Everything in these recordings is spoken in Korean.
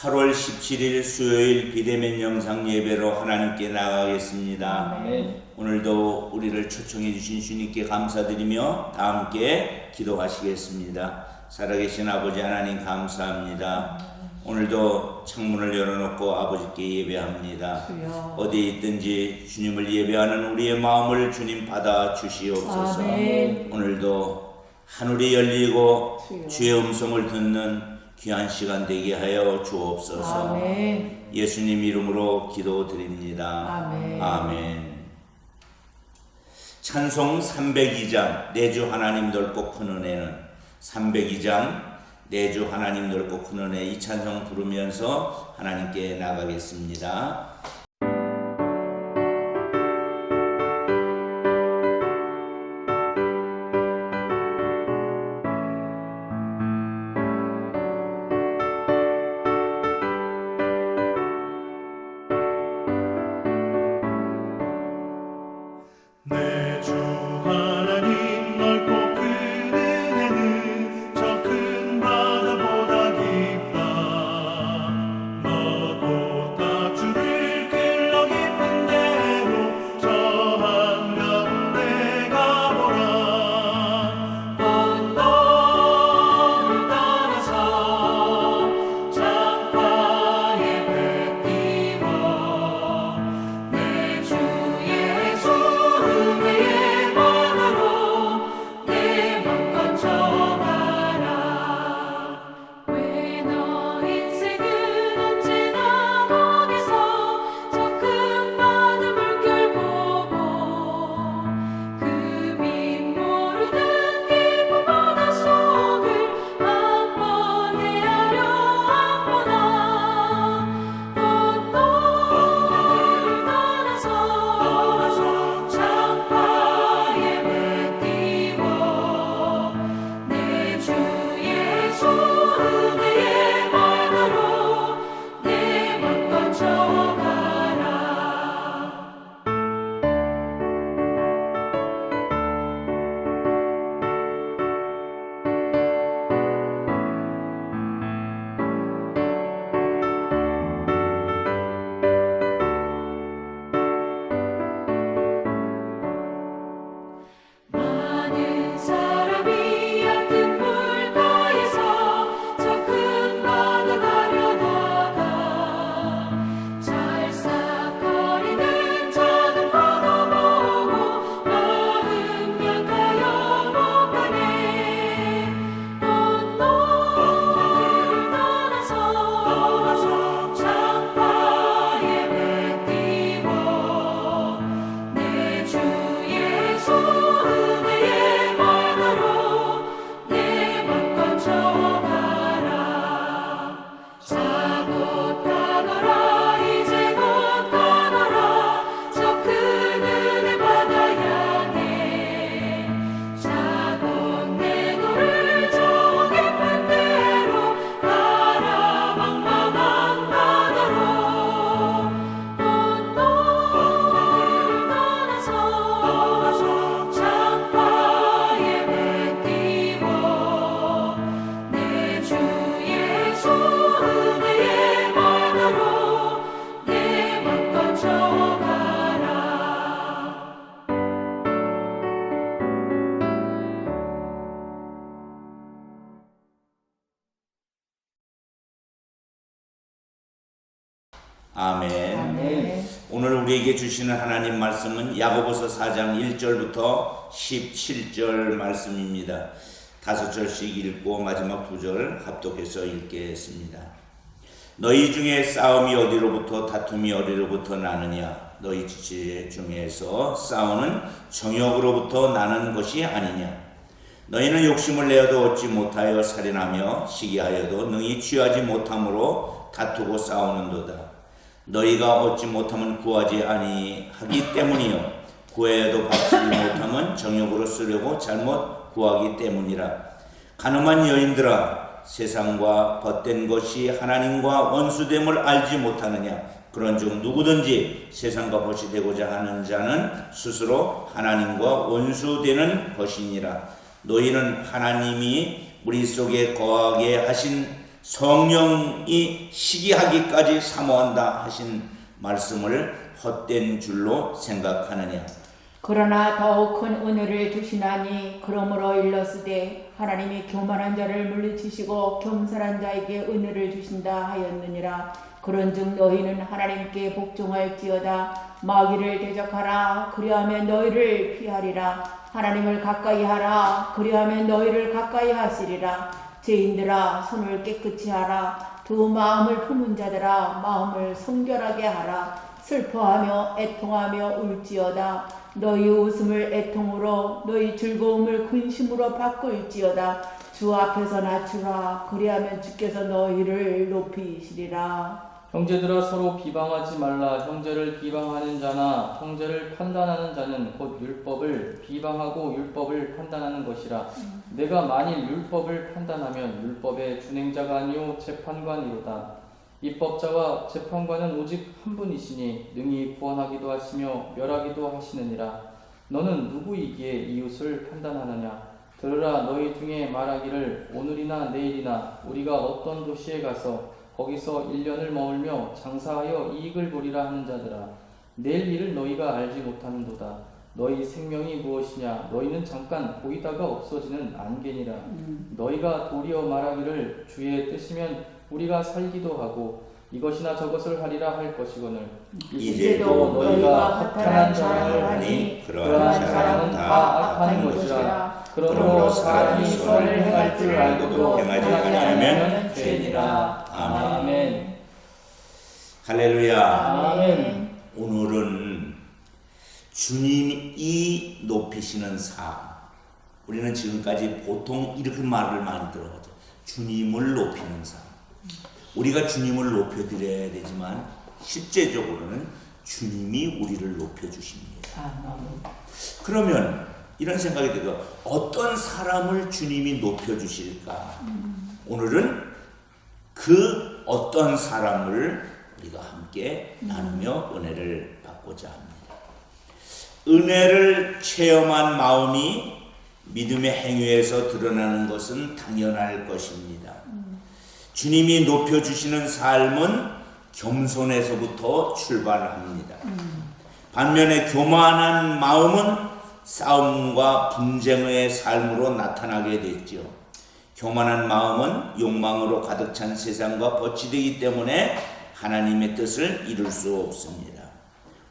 8월 17일 수요일 비대면 영상 예배로 하나님께 나가겠습니다. 아멘. 오늘도 우리를 초청해 주신 주님께 감사드리며 다 함께 기도하시겠습니다. 살아계신 아버지 하나님 감사합니다. 오늘도 창문을 열어놓고 아버지께 예배합니다. 주여. 어디에 있든지 주님을 예배하는 우리의 마음을 주님 받아 주시옵소서. 아멘. 오늘도 하늘이 열리고 주여. 주의 음성을 듣는 귀한 시간 되게 하여 주옵소서. 아멘. 예수님 이름으로 기도드립니다. 아멘. 아멘. 찬송 302장 내주 하나님 넓고 큰 은혜는 302장 내주 하나님 넓고 큰 은혜 이 찬송 부르면서 하나님께 나가겠습니다. 내주 하나님 넓고 큰 은혜는 저 큰 바다보다 깊다. 너보다 주를 길러 깊은 대로 저 한가운데 가보라. 언덕을 따라서 창파에 배 띄워 내주 예수 은혜의 만화로 내 맘껏 져가라. 왜 너 인생은 언제나 거기서 저 큰 바다 물결 보고 그 밑 모르는 깊은 바닷속을 한번 헤아려 왔구나. 언덕을 따라서 창파에 배 띄워 내주 예수 은혜의 만화로 내 맘껏 져가라. 많은 사람이 얕은 물가에서 저 큰 바다 가려다가 찰싹거리는 작은 바다 보고 마음 약하여 못 가네. 언덕을 따라서 창파에 배 띄워 내주 예수 은혜의 만화로 내 맘껏 져가라. 자 곧 가거라 이제 곧 가거라 저 큰 은혜 바다 향해. 자 곧 내 너를 저 깊은 데로 가라 망망한 바다로. 언덕을 따라서 창파에 배 띄워 내주 예수 은혜의 만화로 내 맘껏 져가라. 아멘. 아멘. 오늘 우리에게 주시는 하나님 말씀은 야고보서 4장 1절부터 17절 말씀입니다. 5절씩 읽고 마지막 2절 합독해서 읽겠습니다. 너희 중에 싸움이 어디로부터 다툼이 어디로부터 나느냐? 너희 중에서 싸우는 정욕으로부터 나는 것이 아니냐? 너희는 욕심을 내어도 얻지 못하여 살인하며 시기하여도 능히 취하지 못함으로 다투고 싸우는도다. 너희가 얻지 못하면 구하지 아니하기 때문이요 구해도 받지 못하면 정욕으로 쓰려고 잘못 구하기 때문이라. 가늠한 여인들아 세상과 벗된 것이 하나님과 원수됨을 알지 못하느냐? 그런즉 누구든지 세상과 벗이 되고자 하는 자는 스스로 하나님과 원수되는 것이니라. 너희는 하나님이 우리 속에 거하게 하신 성령이 시기하기까지 사모한다 하신 말씀을 헛된 줄로 생각하느냐. 그러나 더욱 큰 은혜를 주시나니 그러므로 일렀으되 하나님이 교만한 자를 물리치시고 겸손한 자에게 은혜를 주신다 하였느니라. 그런즉 너희는 하나님께 복종할지어다. 마귀를 대적하라. 그리하면 너희를 피하리라. 하나님을 가까이 하라. 그리하면 너희를 가까이 하시리라. 죄인들아 손을 깨끗이 하라. 두 마음을 품은 자들아 마음을 성결하게 하라. 슬퍼하며 애통하며 울지어다. 너희 웃음을 애통으로 너희 즐거움을 근심으로 바꿀지어다. 주 앞에서 낮추라. 그리하면 주께서 너희를 높이시리라. 형제들아 서로 비방하지 말라. 형제를 비방하는 자나 형제를 판단하는 자는 곧 율법을 비방하고 율법을 판단하는 것이라. 내가 만일 율법을 판단하면 율법의 준행자가 아니요 재판관이로다. 입법자와 재판관은 오직 한 분이시니 능히 구원하기도 하시며 멸하기도 하시느니라. 너는 누구이기에 이웃을 판단하느냐. 들으라. 너희 중에 말하기를 오늘이나 내일이나 우리가 어떤 도시에 가서 거기서 1년을 머물며 장사하여 이익을 보리라 하는 자들아, 내일 일을 너희가 알지 못하는도다. 너희 생명이 무엇이냐. 너희는 잠깐 보이다가 없어지는 안개니라. 너희가 도리어 말하기를 주의 뜻이면 우리가 살기도 하고 이것이나 저것을 하리라 할 것이거늘 이제도 너희가 허탄한 자랑을 하니 그러한 자랑은 다 악한 것이라. 그러므로 사람이 선을 행할 줄 알고도 행하지 아니하면 죄니라. 아멘. 할렐루야. 아멘. 오늘은 주님이 높이시는 삶. 우리는 지금까지 보통 이렇게 말을 많이 들어봤죠. 주님을 높이는 삶. 우리가 주님을 높여드려야 되지만 실제적으로는 주님이 우리를 높여주십니다. 그러면 이런 생각이 들어요. 어떤 사람을 주님이 높여주실까? 오늘은 그 어떤 사람을 우리가 함께 나누며 은혜를 받고자 합니다. 은혜를 체험한 마음이 믿음의 행위에서 드러나는 것은 당연할 것입니다. 주님이 높여주시는 삶은 겸손에서부터 출발합니다. 반면에 교만한 마음은 싸움과 분쟁의 삶으로 나타나게 됐죠. 교만한 마음은 욕망으로 가득 찬 세상과 버치되기 때문에 하나님의 뜻을 이룰 수 없습니다.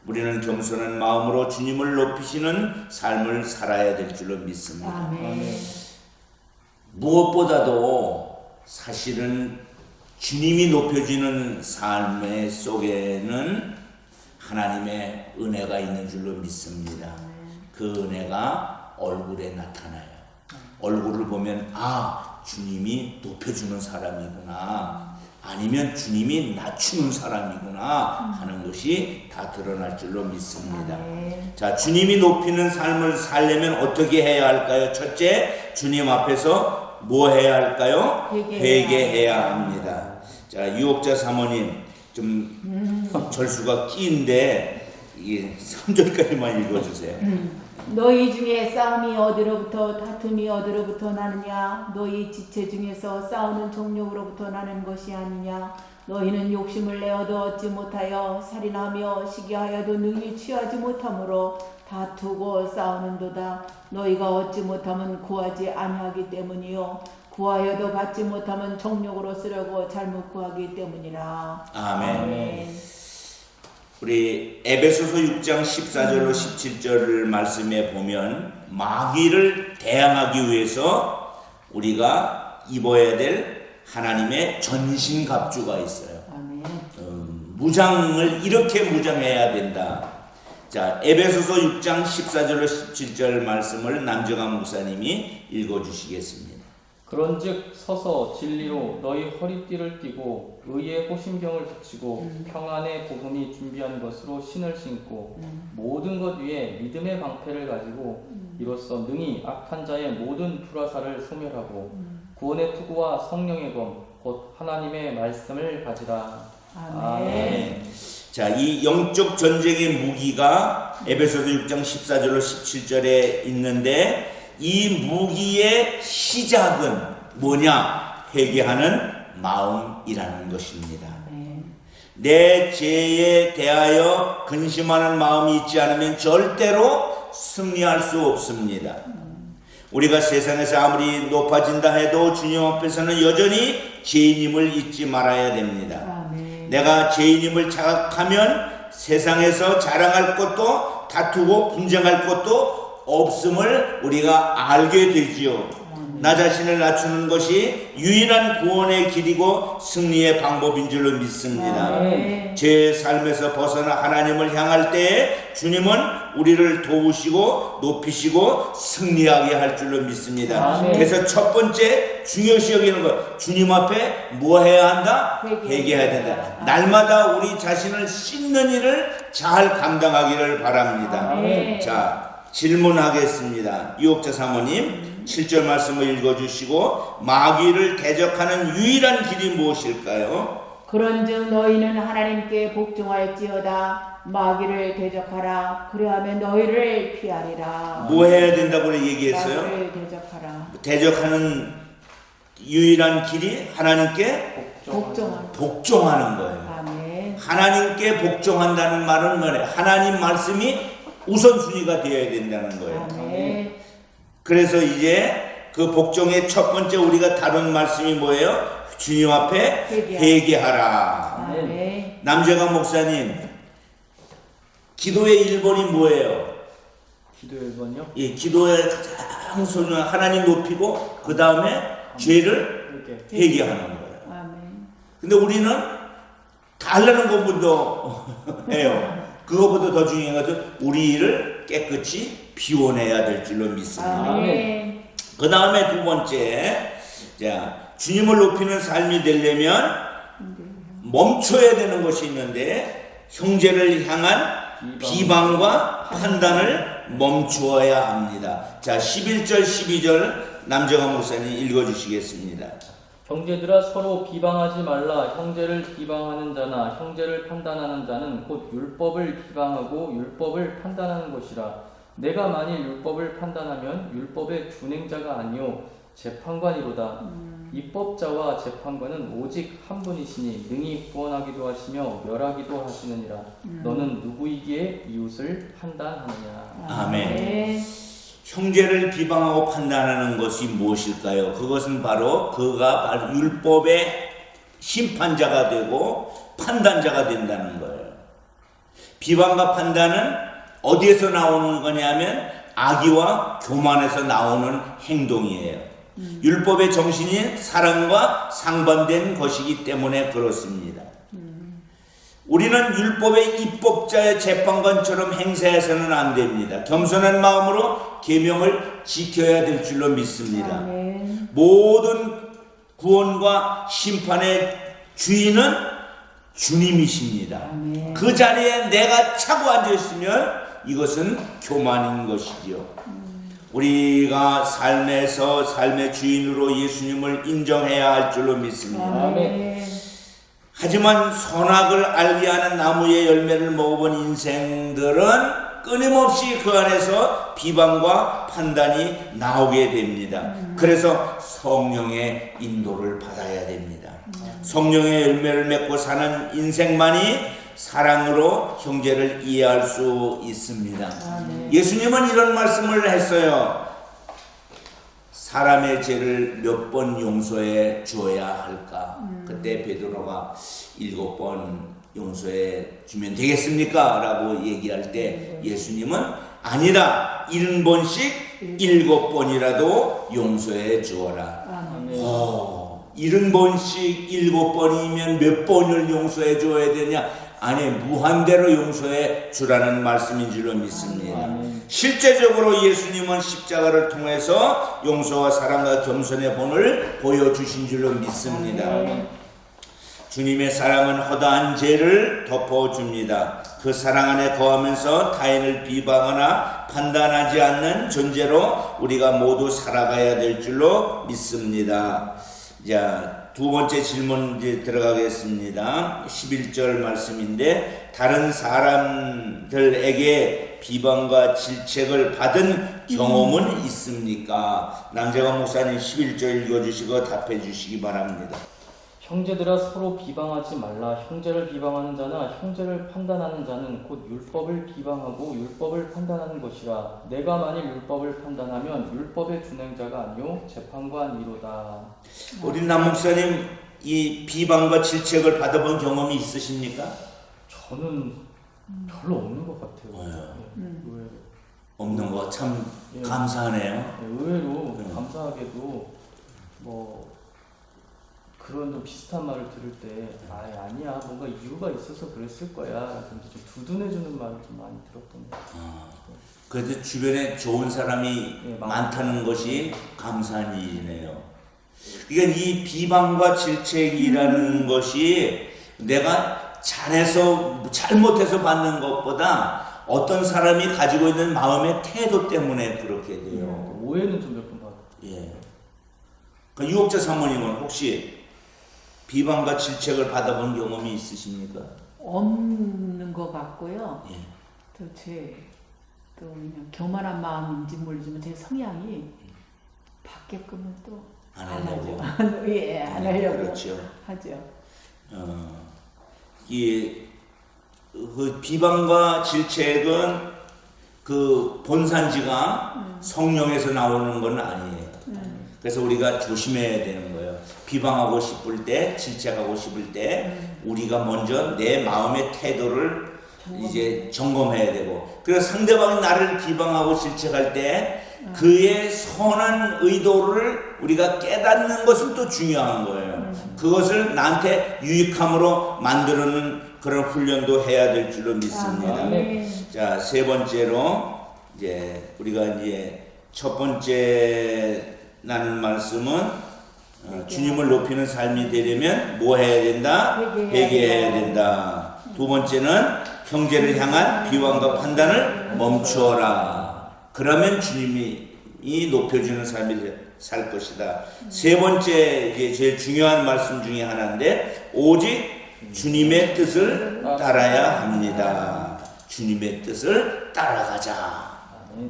우리는 겸손한 마음으로 주님을 높이시는 삶을 살아야 될 줄로 믿습니다. 아멘. 무엇보다도 사실은 주님이 높여주는 삶의 속에는 하나님의 은혜가 있는 줄로 믿습니다. 그 은혜가 얼굴에 나타나요. 얼굴을 보면 주님이 높여주는 사람이구나, 아니면 주님이 낮추는 사람이구나 하는 것이 다 드러날 줄로 믿습니다. 자, 주님이 높이는 삶을 살려면 어떻게 해야 할까요? 첫째, 주님 앞에서 뭐 해야 할까요? 회개해야 합니다. 자, 유혹자 사모님 좀 절수가 끼인데 이게 3절까지만 읽어주세요. 너희 중에 싸움이 어디로부터 다툼이 어디로부터 나느냐. 너희 지체 중에서 싸우는 정욕으로부터 나는 것이 아니냐. 너희는 욕심을 내어도 얻지 못하여 살인하며 시기하여도 능히 취하지 못하므로 다투고 싸우는도다. 너희가 얻지 못하면 구하지 아니하기 때문이요 구하여도 받지 못하면 정욕으로 쓰려고 잘못 구하기 때문이라. 아멘. 우리 에베소서 6장 14절로 17절 말씀에 보면 마귀를 대항하기 위해서 우리가 입어야 될 하나님의 전신갑주가 있어요. 아멘. 무장을 이렇게 무장해야 된다. 자, 에베소서 6장 14절로 17절 말씀을 남정환 목사님이 읽어주시겠습니다. 그런즉 서서 진리로 너희 허리띠를 띠고 의의 호심경을 붙이고 평안의 복음이 준비한 것으로 신을 신고 모든 것 위에 믿음의 방패를 가지고 이로써 능히 악한 자의 모든 불화살을 소멸하고 구원의 투구와 성령의 검 곧 하나님의 말씀을 가지라. 아멘. 자, 이 영적 전쟁의 무기가 에베소서 6장 14절로 17절에 있는데 이 무기의 시작은 뭐냐? 회개하는 마음이라는 것입니다. 아멘. 내 죄에 대하여 근심하는 마음이 있지 않으면 절대로 승리할 수 없습니다. 우리가 세상에서 아무리 높아진다 해도 주님 앞에서는 여전히 죄인임을 잊지 말아야 됩니다. 아멘. 내가 죄인임을 자각하면 세상에서 자랑할 것도 다투고 분쟁할 것도 없음을 우리가 알게 되지요. 나 자신을 낮추는 것이 유일한 구원의 길이고 승리의 방법인 줄로 믿습니다. 아멘. 제 삶에서 벗어나 하나님을 향할 때에 주님은 우리를 도우시고 높이시고 승리하게 할 줄로 믿습니다. 아멘. 그래서 첫 번째 중요시 여기는 것, 주님 앞에 뭐 해야 한다? 회개해야 된다. 날마다 우리 자신을 씻는 일을 잘 감당하기를 바랍니다. 아멘. 자, 질문하겠습니다. 유혹자 사모님 7절 말씀을 읽어주시고, 마귀를 대적하는 유일한 길이 무엇일까요? 그런즉 너희는 하나님께 복종할지어다. 마귀를 대적하라. 그리하면 너희를 피하리라. 뭐 해야 된다고 얘기했어요? 마귀를 대적하라. 대적하는 유일한 길이 하나님께 복종하는 거예요. 아멘. 하나님께 복종한다는 말은 뭐예요? 하나님 말씀이 우선순위가 되어야 된다는 거예요. 아멘. 그래서 이제 그 복종의 첫 번째 우리가 다룬 말씀이 뭐예요? 주님 앞에 회개하라. 아멘. 남재강 목사님, 기도의 1번이 뭐예요? 기도 1번이요? 예, 기도의 가장 소중한 하나님 높이고 그 다음에 죄를 이렇게 회개하는 거예요. 아멘. 근데 우리는 다 하려는 것부터 해요. 그거보다 더 중요한 것은 우리 일을 깨끗이 비워내야 될 줄로 믿습니다. 아멘. 그 다음에 두 번째, 자, 주님을 높이는 삶이 되려면 멈춰야 되는 것이 있는데, 형제를 향한 비방과 판단을 멈추어야 합니다. 자, 11절 12절 남정환 목사님 읽어주시겠습니다. 형제들아 서로 비방하지 말라. 형제를 비방하는 자나 형제를 판단하는 자는 곧 율법을 비방하고 율법을 판단하는 것이라. 내가 만일 율법을 판단하면 율법의 준행자가 아니요 재판관이로다. 입법자와 재판관은 오직 한 분이시니 능히 구원하기도 하시며 멸하기도 하시느니라. 너는 누구이기에 이웃을 판단하느냐. 아멘. 형제를 비방하고 판단하는 것이 무엇일까요? 그것은 바로 그가 바로 율법의 심판자가 되고 판단자가 된다는 거예요. 비방과 판단은 어디에서 나오는 거냐면 악의와 교만에서 나오는 행동이에요. 율법의 정신이 사랑과 상반된 것이기 때문에 그렇습니다. 우리는 율법의 입법자의 재판관처럼 행세해서는 안 됩니다. 겸손한 마음으로 계명을 지켜야 될 줄로 믿습니다. 아멘. 모든 구원과 심판의 주인은 주님이십니다. 아멘. 그 자리에 내가 차고 앉아있으면 이것은 교만인 것이지요. 우리가 삶에서 삶의 주인으로 예수님을 인정해야 할 줄로 믿습니다. 아멘. 하지만 선악을 알게 하는 나무의 열매를 먹어본 인생들은 끊임없이 그 안에서 비방과 판단이 나오게 됩니다. 그래서 성령의 인도를 받아야 됩니다. 성령의 열매를 맺고 사는 인생만이 사랑으로 형제를 이해할 수 있습니다. 예수님은 이런 말씀을 했어요. 사람의 죄를 몇 번 용서해 주어야 할까? 그때 베드로가 7번 용서해 주면 되겠습니까? 라고 얘기할 때 예수님은 아니다. 70번씩 7번이라도 용서해 주어라. 아멘. 70번씩 7번이면 몇 번을 용서해 줘야 되냐? 아니, 무한대로 용서해 주라는 말씀인 줄로 믿습니다. 실제적으로 예수님은 십자가를 통해서 용서와 사랑과 겸손의 본을 보여주신 줄로 믿습니다. 주님의 사랑은 허다한 죄를 덮어줍니다. 그 사랑 안에 거하면서 타인을 비방하거나 판단하지 않는 존재로 우리가 모두 살아가야 될 줄로 믿습니다. 자, 두 번째 질문 이제 들어가겠습니다. 11절 말씀인데, 다른 사람들에게 비방과 질책을 받은 경험은 있습니까? 남재관 목사님 11절 읽어주시고 답해 주시기 바랍니다. 형제들아 서로 비방하지 말라. 형제를 비방하는 자나 형제를 판단하는 자는 곧 율법을 비방하고 율법을 판단하는 것이라. 내가 만일 율법을 판단하면 율법의 준행자가 아니요 재판관이로다. 우리 남 목사님 이 비방과 질책을 받아본 경험이 있으십니까? 저는 별로 없는 것 같아요. 의외로. 없는 거 참 예. 감사하네요. 의외로 감사하게도 뭐 그런 좀 비슷한 말을 들을 때 아니야 뭔가 이유가 있어서 그랬을 거야. 근데 좀 두둔해주는 말을 좀 많이 들었던 것 같아요. 그래도 주변에 좋은 사람이 예, 많다는 것이 감사한 일이네요. 그러니까 이 비방과 질책이라는 것이 내가 잘해서 잘못해서 받는 것보다 어떤 사람이 가지고 있는 마음의 태도 때문에 그렇게 돼요. 오해는 좀 몇 번 받았어요. 예. 그러니까 유옥자 사모님은 혹시 비방과 질책을 받아본 경험이 있으십니까? 없는 것 같고요. 예. 또 그냥 교만한 마음인지 모르지만 제 성향이 받게끔은 또 안 안 하려고. 하죠. 예, 안 하려고 그렇죠. 하죠. 그 비방과 질책은 그 본산지가 성령에서 나오는 건 아니에요. 그래서 우리가 조심해야 되는 거예요. 비방하고 싶을 때, 질책하고 싶을 때 우리가 먼저 내 마음의 태도를 이제 점검해야 되고, 그래서 상대방이 나를 비방하고 질책할 때 그의 선한 의도를 우리가 깨닫는 것은 또 중요한 거예요. 그것을 나한테 유익함으로 만드는 그런 훈련도 해야 될 줄로 믿습니다. 아멘. 자, 세 번째로 이제 우리가 이제 첫 번째 나눈 말씀은 주님을 높이는 삶이 되려면 뭐 해야 된다? 회개해야 된다. 두 번째는 형제를 향한 비방과 판단을 멈추어라. 그러면 주님이 높여주는 삶이 살 것이다. 세 번째 이제 제일 중요한 말씀 중에 하나인데 오직 주님의 뜻을 따라야 합니다. 주님의 뜻을 따라가자.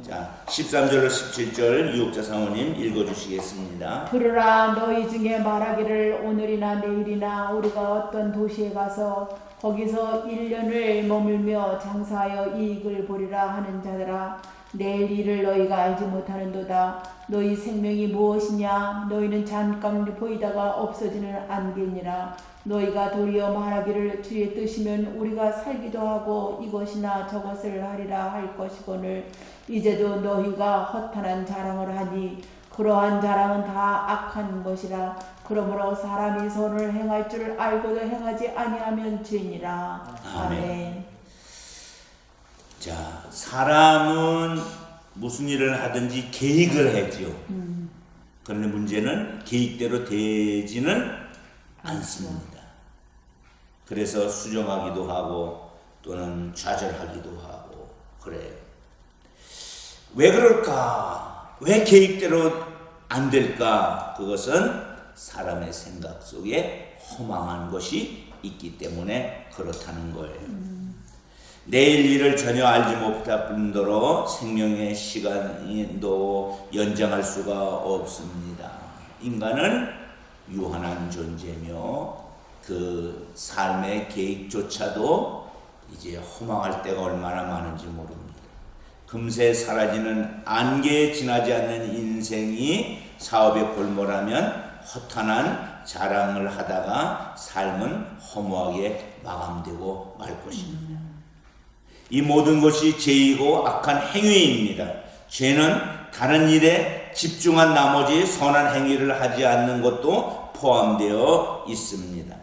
자, 13절로 17절 유옥자 사모님 읽어주시겠습니다. 들으라 너희 중에 말하기를 오늘이나 내일이나 우리가 어떤 도시에 가서 거기서 1년을 머물며 장사하여 이익을 보리라 하는 자들아 내일 일을 너희가 알지 못하는도다. 너희 생명이 무엇이냐? 너희는 잠깐 보이다가 없어지는 안개니라. 너희가 도리어 말하기를 주의 뜻이면 우리가 살기도 하고 이것이나 저것을 하리라 할 것이거늘 이제도 너희가 허탄한 자랑을 하니 그러한 자랑은 다 악한 것이라. 그러므로 사람이 선을 행할 줄 알고도 행하지 아니하면 죄니라. 아멘. 자, 사람은 무슨 일을 하든지 계획을 하지요. 그런데 문제는 계획대로 되지는 않습니다. 그래서 수정하기도 하고 또는 좌절하기도 하고 그래요. 왜 그럴까? 왜 계획대로 안 될까? 그것은 사람의 생각 속에 허망한 것이 있기 때문에 그렇다는 거예요. 내일 일을 전혀 알지 못할 뿐더러 생명의 시간도 연장할 수가 없습니다. 인간은 유한한 존재며 그 삶의 계획조차도 이제 허망할 때가 얼마나 많은지 모릅니다. 금세 사라지는 안개에 지나지 않는 인생이 사업에 골몰하면 허탄한 자랑을 하다가 삶은 허무하게 마감되고 말 것입니다. 이 모든 것이 죄이고 악한 행위입니다. 죄는 다른 일에 집중한 나머지 선한 행위를 하지 않는 것도 포함되어 있습니다.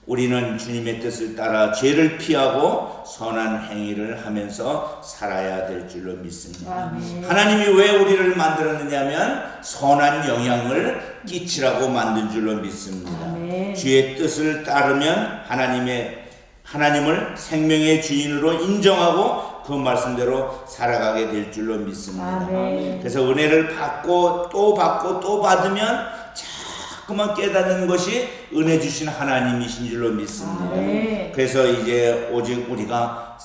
우리는 주님의 뜻을 따라 죄를 피하고 선한 행위를 하면서 살아야 될 줄로 믿습니다. 아멘. 하나님이 왜 우리를 만들었느냐면 선한 영향을 끼치라고 만든 줄로 믿습니다. 아멘. 주의 뜻을 따르면 하나님을 생명의 주인으로 인정하고 그 말씀대로 살아가게 될 줄로 믿습니다. 아멘. 그래서 은혜를 받고 또 받으면 자꾸만 깨닫는 것이 은혜 주신 하나님이신 줄로 믿습니다. 아멘. 그래서 이제 오직 우리가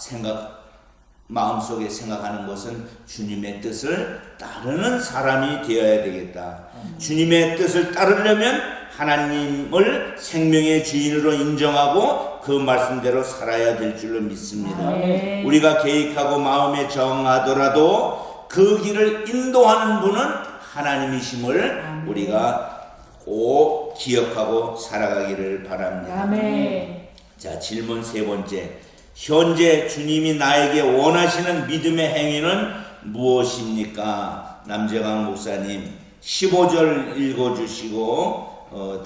마음속에 생각하는 것은 주님의 뜻을 따르는 사람이 되어야 되겠다. 주님의 뜻을 따르려면 하나님을 생명의 주인으로 인정하고 그 말씀대로 살아야 될 줄로 믿습니다. 아멘. 우리가 계획하고 마음에 정하더라도 그 길을 인도하는 분은 하나님이심을 아멘. 우리가 꼭 기억하고 살아가기를 바랍니다. 아멘. 자, 질문 세 번째. 현재 주님이 나에게 원하시는 믿음의 행위는 무엇입니까? 남재강 목사님 15절 읽어주시고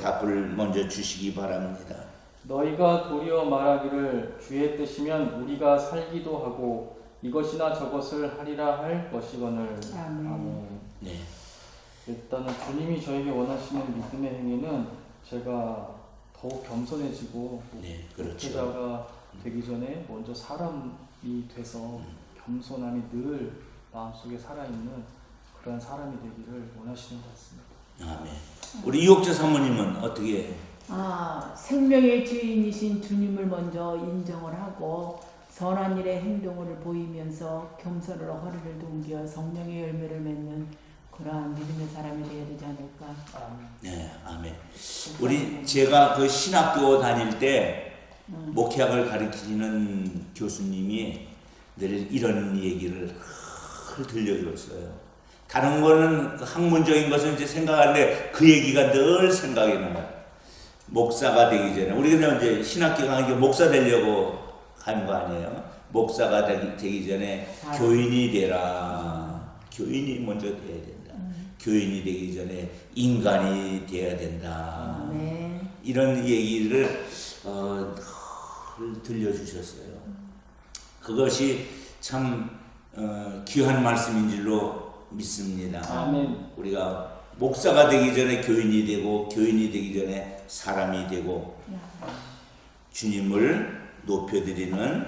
답을 먼저 주시기 바랍니다. 너희가 도리어 말하기를 주의 뜻이면 우리가 살기도 하고 이것이나 저것을 하리라 할 것이거늘. 아멘. 네, 일단은 주님이 저에게 원하시는 믿음의 행위는 제가 더욱 겸손해지고 네, 그렇죠. 목회자가 되기 전에 먼저 사람이 돼서 겸손함이 늘 마음속에 살아있는 그런 사람이 되기를 원하시는 것 같습니다. 아멘. 우리 이옥재 사모님은 어떻게? 생명의 주인이신 주님을 먼저 인정을 하고 선한 일의 행동을 보이면서 겸손으로 허리를 동겨 성령의 열매를 맺는 그러한 믿음의 사람이 되어야 되지 않을까. 네, 아멘. 우리 제가 그 신학교 다닐 때 목회학을 가르치는 교수님이 늘 이런 얘기를 늘 들려줬어요. 다른 거는 학문적인 것은 이제 생각하는데 그 얘기가 늘 생각이 나요. 목사가 되기 전에 우리가 이제 신학교 가는 게 목사 되려고 하는 거 아니에요? 목사가 되기 전에 교인이 되라. 교인이 먼저 돼야 된다. 교인이 되기 전에 인간이 돼야 된다. 네. 이런 얘기를 들려주셨어요. 그것이 참 귀한 말씀인 줄로 믿습니다. 아멘. 우리가 목사가 되기 전에 교인이 되고 교인이 되기 전에 사람이 되고 주님을 높여드리는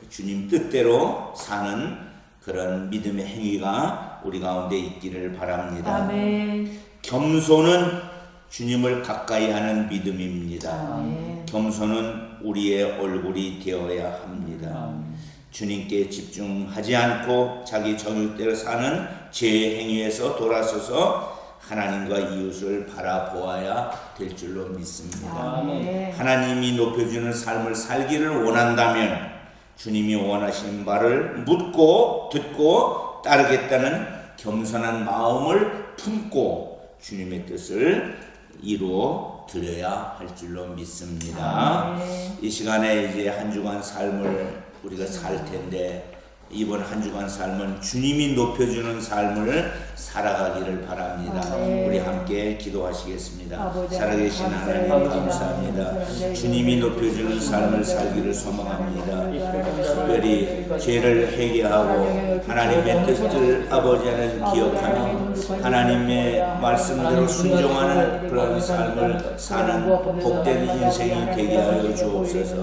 주님 뜻대로 사는 그런 믿음의 행위가 우리 가운데 있기를 바랍니다. 아멘. 겸손은 주님을 가까이 하는 믿음입니다. 아멘. 겸손은 우리의 얼굴이 되어야 합니다. 주님께 집중하지 않고 자기 정욕대로 사는 죄의 행위에서 돌아서서 하나님과 이웃을 바라보아야 될 줄로 믿습니다. 아멘. 하나님이 높여주는 삶을 살기를 원한다면 주님이 원하시는 바를 묻고 듣고 따르겠다는 겸손한 마음을 품고 주님의 뜻을 이루어 드려야 할 줄로 믿습니다. 아멘. 이 시간에 이제 한 주간 삶을 우리가 살 텐데 이번 한 주간 삶은 주님이 높여주는 삶을 살아가기를 바랍니다. 아멘. 우리 함께 기도하시겠습니다. 아버지, 살아계신 하나님 감사합니다. 주님이 높여주는 삶을 살기를 소망합니다. 특별히 죄를 회개하고 하나님의 뜻을 아버지 하나님 기억하며 하나님의 말씀대로 순종하는 그런 삶을 사는 복된 인생이 되게 하여 주옵소서.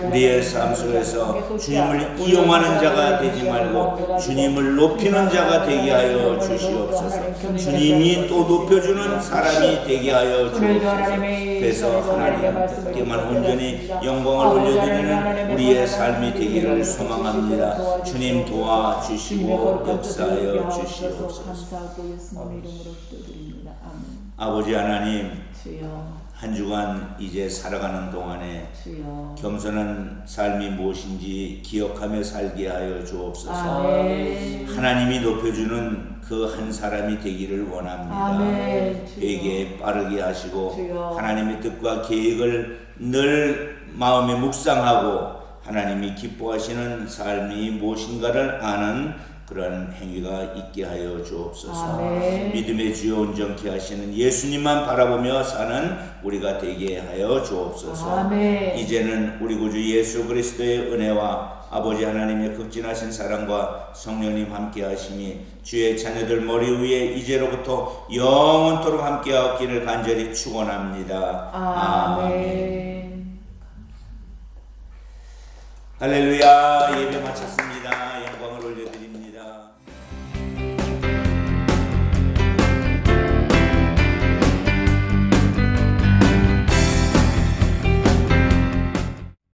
우리의 삶 속에서 주님을 이용하는 자가 되지 말고 주님을 높이는 자가 되게 하여 주시옵소서. 주님이 또 높여주는 사람이 되게 하여 주옵소서. 그래서 하나님께만 온전히 영광을 올려드리는 우리의 삶이 되기를 소망합니다. 주님 도와주시고 역사하여 주시옵소서. 감사하고 예수님의 이름으로 기도드립니다. 아멘. 아버지 하나님, 주여, 한 주간 이제 살아가는 동안에 주여. 겸손한 삶이 무엇인지 기억하며 살게 하여 주옵소서. 아멘. 하나님이 높여주는 그 한 사람이 되기를 원합니다. 아멘. 주여. 회개 빠르게 하시고 주여. 하나님의 뜻과 계획을 늘 마음에 묵상하고 하나님이 기뻐하시는 삶이 무엇인가를 아는 그런 행위가 있게 하여 주옵소서. 아멘. 믿음의 주여 온전케 하시는 예수님만 바라보며 사는 우리가 되게 하여 주옵소서. 아멘. 이제는 우리 구주 예수 그리스도의 은혜와 아버지 하나님의 극진하신 사랑과 성령님 함께 하심이 주의 자녀들 머리 위에 이제로부터 영원토록 함께 하옵기를 간절히 축원합니다. 아멘. 할렐루야. 예배 마쳤습니다.